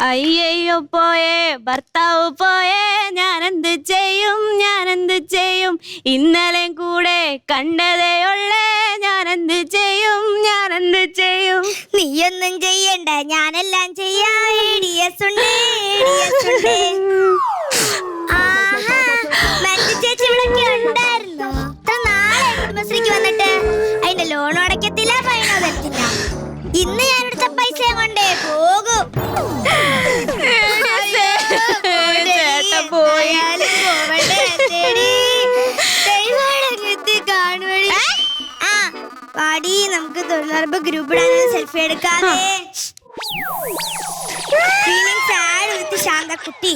അയ്യോ പോയേ ഭർത്താവ് പോയേ, ഞാനെന്ത് ചെയ്യും ഇന്നലെ കൂടെ കണ്ടതേ ഉള്ളേ, ഞാനെന്ത് ചെയ്യും. നീയൊന്നും ചെയ്യണ്ട, ഞാനെല്ലാം ചെയ്യാം. ചേച്ചി ഇവിടെ ഉണ്ടായിരുന്നു. ഇത്ര നാളെ കുടുംബശ്രീക്ക് വന്നിട്ട് അതിന്റെ ലോൺ അടയ്ക്കത്തില്ല, ഫൈനോ തരത്തില്ല. ഇന്ന് ഞാനെടുത്ത പൈസ കൊണ്ടേ പോകും. പാടി നമുക്ക് തൊഴിലുറപ്പ് ഗ്രൂപ്പ് ഇടാൻ സെൽഫി എടുക്കാതെ. ശാന്തക്കുട്ടി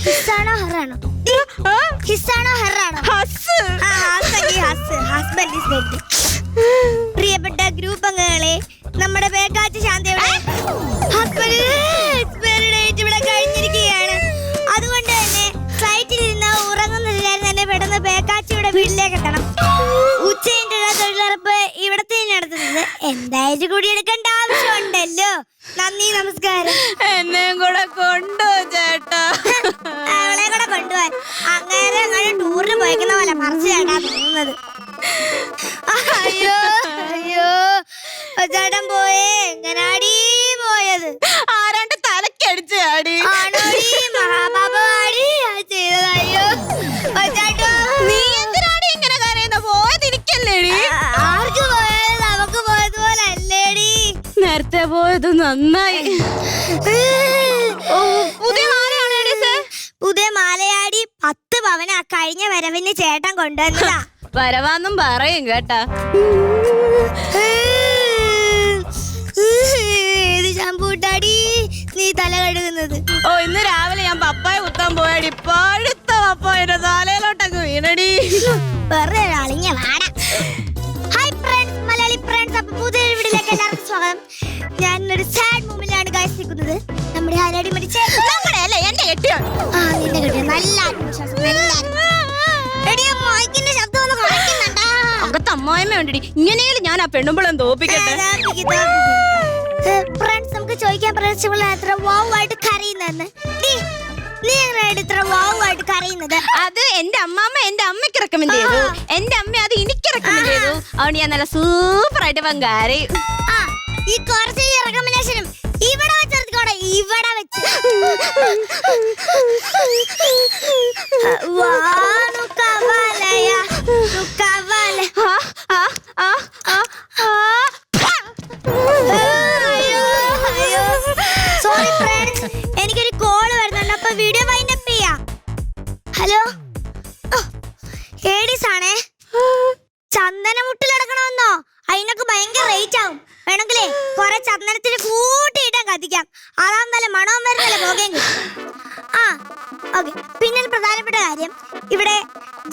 ഹിസ്സാണോ ഹെറാണോ? പ്രിയപ്പെട്ട ഗ്രൂപ്പ് അംഗങ്ങളെ, നമ്മുടെ പേക്കാച്ചി ശാന്തയുടെ ഇവിടെ കഴിഞ്ഞിരിക്കുകയാണ്. അതുകൊണ്ട് തന്നെ ഫ്ലൈറ്റിൽ ഇരുന്ന് ഉറങ്ങുന്നതിലായിരുന്നു തന്നെ പെട്ടെന്ന് പേക്കാച്ചിയുടെ വീട്ടിലേക്ക് എത്തണം. ഉച്ചയിലുള്ള തൊഴിലുറപ്പ് ഇവിടത്തെ നടത്തുന്നത് എന്തായാലും കൂടി എടുക്കേണ്ട ആവശ്യമുണ്ടല്ലോ. നന്ദി, നമസ്കാരം. എന്നെ കൂടെ കൊണ്ടോ ചേട്ടാ? അവളെ കൂടെ കൊണ്ടുപോവാൻ അങ്ങനെ ടൂറിന് പോയിക്കുന്ന പോലെ മറിച്ച് ചേട്ടാ തോന്നുന്നത്. അയ്യോ ചേട്ടൻ പോയേ, എങ്ങനാടി പോയത്? ആരാണ്ട് തലക്കടിച്ച് ആടി. ആണോടി മഹാപാപടി ചെയ്തത്? അയ്യോ ചേട്ടാ, നീ എന്തിനാടി ഇങ്ങനെ കരയുന്ന? പോയത് എനിക്കല്ലേടി. ആർക്ക് പോയത്? നമുക്ക് പോയതുപോലെ അല്ലേടി. നേരത്തെ പോയത് നന്നായി. പുതിയ മാലയാടി 10 പവന കഴിഞ്ഞ വരവിന് ചേട്ടൻ കൊണ്ടുവന്നതാ. വരവാന്നും പറയും കേട്ടാ. ഷാമ്പൂട്ടാടി നീ തല കഴുകുന്നത്? ഇന്ന് രാവിലെ ഞാൻ പപ്പായ കുത്താൻ പോയടി. പഴുത്ത പപ്പായുടെ തലയിലോട്ടൊക്കെ വീണടി. വെറുതെ അളിഞ്ഞ വാട. Hi friends, Malayali friends. അപ്പൊ പുതിയ വീഡിയോയിലേക്ക് എല്ലാവർക്കും സ്വാഗതം. ഞാൻ ഒരു സാഡ് മൂമെന്റിലാണ് ഗൈസ് നിൽക്കുന്നത്. നമ്മുടെ ആരാടി മരിച്ച നമ്മുടെ അല്ലേ എന്റെ കെട്ടിയോ? നിന്റെ കെട്ടിയോ? നല്ല ആത്മവിശ്വാസം. ശബ്ദം ഒന്ന് കുറയ്ക്കുന്നുണ്ടാ. അകത്ത് അമ്മായിമ്മ ഉണ്ടടി. ഇങ്ങനെയും ഞാൻ ആ പെണ്ണുമ്പളം തോപ്പിക്കട്ടെ. ഫ്രണ്ട്സ്, നമുക്ക് ചോദിക്കാൻ പ്രശ്നമുള്ള എത്ര വാവായിട്ട് കരയുന്നെന്ന്. നീ എങ്ങനെയാണ് ഇത്ര വാവായിട്ട് കരയുന്നത്? അത് എന്റെ അമ്മാമ്മ എന്റെ അമ്മയ്ക്ക് റെക്കമെൻഡ് ചെയ്തു. എന്റെ അമ്മ അത് എനിക്ക് റെക്കമെൻഡ് ചെയ്തു. അതുകൊണ്ട് ഞാൻ നല്ല സൂപ്പർ ആയിട്ട് കരയും. ഈ കുറച്ച് റെക്കമെൻഡേഷനും ഇവിടെ വെച്ചെടുത്തോടെ. ഇവിടെ വെച്ച് സോറി ഫ്രണ്ട്സ്, എനിക്കൊരു കോള് വരുന്നുണ്ട്. അപ്പൊ വീഡിയോ വൈൻഡപ്പ് ചെയ്യാം. ഹലോ, ഏഡീസ് ആണേ. ചന്ദനമുട്ടിലെടുക്കണമെന്നോ? അതിനൊക്കെ ഭയങ്കര റേറ്റ് ആവും. വേണമെങ്കിലേ കുറെ ചന്ദനത്തിന് കൂട്ടിയിട്ടാൻ കത്തിക്കാം. അതാവും നല്ല മണവും വരുന്നല്ലേ പോകുമെങ്കിൽ. ഓക്കെ. പിന്നെ ഒരു പ്രധാനപ്പെട്ട കാര്യം, ഇവിടെ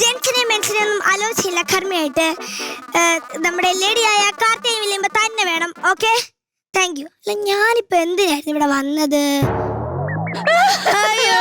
ജെൻസിനെയും മെൻസിനെയും ഒന്നും ആലോചിച്ചില്ല. കർമ്മയായിട്ട് നമ്മുടെ ലേഡിയായ കാർത്തിക് വിളിയുമ്പോ തന്നെ വേണം. Okay, thank you. അല്ല, ഞാനിപ്പോ എന്തിനായിരുന്നു ഇവിടെ വന്നത്? അയ്യോ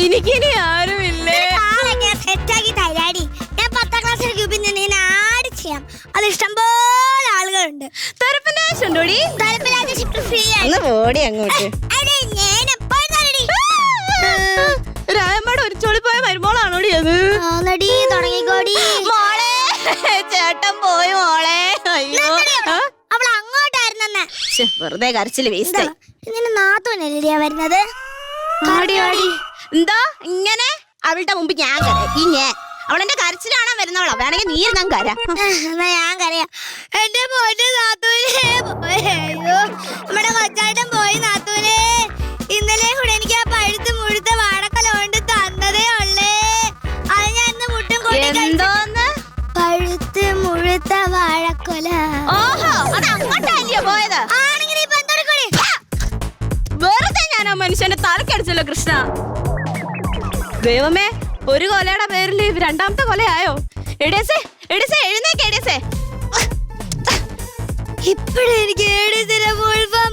എനിക്കിനി ആരുമില്ലേ? സെറ്റാക്കി തരാടി. ഞാൻ 10ാം ക്ലാസ്സിൽ ഗ്രൂപ്പിൽ നിന്ന് ആഡ് ചെയ്യാം. അത് ഇഷ്ടംപോലെ ആളുകളുണ്ട്. രായമ്മയുടെ ഒരു ചൊളിപ്പോയ മരുമോളാണോടി അത്? തുടങ്ങിക്കോടി മോളെ. ചേട്ടൻ പോയി മോളെ. അയ്യോ, അവൾ അങ്ങോട്ടായിരുന്നെ. വെറുതെ കരച്ചില് വേസ്റ്റ്. ഇതിന് നാത്തോനല്ലേ വരുന്നത്? എന്താ ഇങ്ങനെ? അവളുടെ മുമ്പ് ഞാൻ കരയാം. അവളെന്റെ കരച്ചിലാണോ വരുന്നവളാ? വേണമെങ്കിൽ നീ ഇരുന്നാ കരാ. ഞാൻ കരയാം. എന്റെ പോയിട്ട് നാത്തൂനെ നമ്മുടെ കൊച്ചാട്ടൻ പോയി. നാത്തൂനെ ഇന്നലെ കൂടെ എനിക്ക് ആ പഴുത്ത് മുഴുത്ത വാഴക്കൊല കൊണ്ട് തന്നതേ ഉള്ളേ. അത് ഞാൻ ഇന്ന് മുട്ടും കൂടി. എന്തോന്ന് പഴുത്ത് മുഴുത്ത വാഴക്കൊല? ഓഹോ അത് അങ്ങോട്ടല്ലയോ പോയത്? ആണെങ്കിൽ ഇപ്പൊ എന്തെടുക്കണേ? വെറുതെ ഞാൻ ആ മനുഷ്യന്റെ തലക്കടിച്ചല്ലോ കൃഷ്ണ. ദൈവമേ, ഒരു കൊലയുടെ പേരിൽ രണ്ടാമത്തെ കൊലയായോ? എടേസേ എടേസേ എഴുന്നേക്ക് എടേസേ. ഇപ്പഴേ എനിക്ക് ഏഡീസിന്റെ ഫുൾ ഫോം